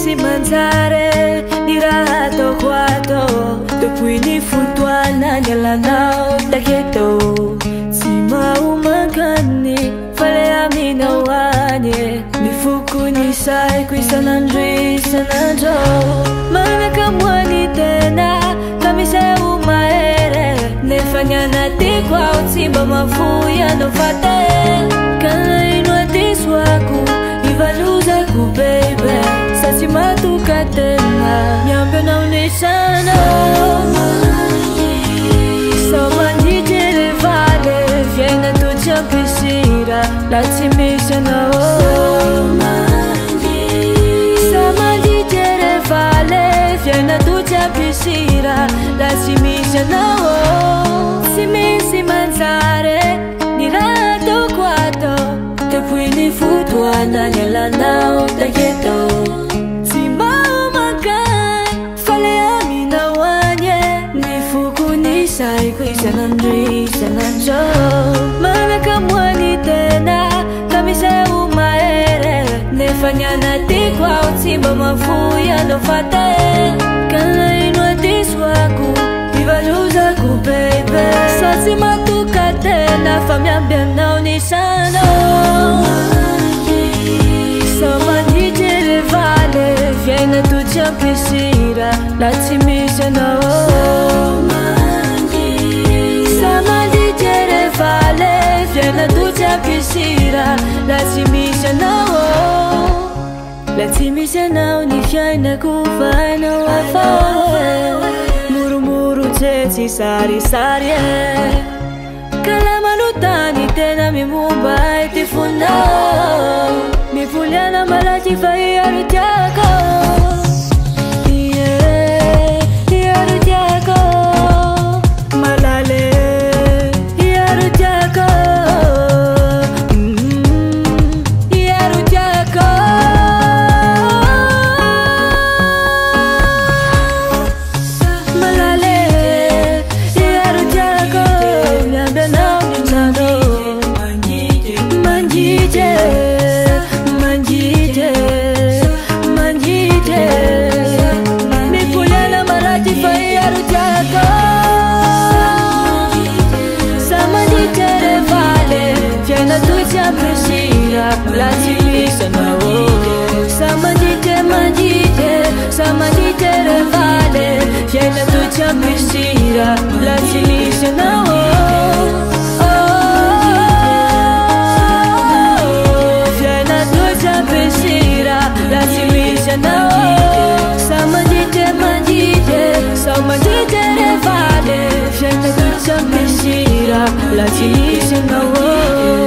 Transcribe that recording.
misy manjary ny raha ataoko ato depuis nifotoana ny alanao taketo tsy mahomankany fa le aminao any ny foko ny saiko isanandro isanandro manaka moany tena ka miseho mahere nefa ny anatiko ao tsy mba mavoy anao fate ka naino adisoako ivalozako baby sa tsy matoka tena miamby anao nisanao sa mandritry le vale viaina to tsy ampisira la tsy misy anao sa mandritry le vale viaina to tsy ampisira la tsy misy anao tsy misy manjary ny raha ataoko ato depuis nifotoana ny alanao taketo tsy mahomankany fa le aminao any ny foko ny saiko isanandro isanandro manaka moany tena ka miseho mahere nefa ny anatiko ao tsy mba mavoy anao fate ka naino adisoako ivalozako baby sa tsy matoka tena fa miamby anao nisanao sa mandritry le vale viaina to tsy ampisira la tsy misy anao sa mandritry le vale viaina to tsy ampisira la tsy misy anao la tsy misy anao ny fiainako fa hainao afao murumuru tsetsy sarisary kala manotany tena mimomba ity fonao mivuliana malaky fa iaro tiako iaro tiako malale iaro tiako iaro tiako malale iaro tiako miamby anao nisanao manjite manjite manjite mipuliana marati fa iaro tiako sa manjite le vale viaina to tsy ampisira la tsy misy anao sa manjite manjite sa manjite le vale viaina to tsy ampisira la tsy misy anao la tsy misy anao sa mandite mandite sa mandite le vale viaina to tsy ampisira la tsy misy anao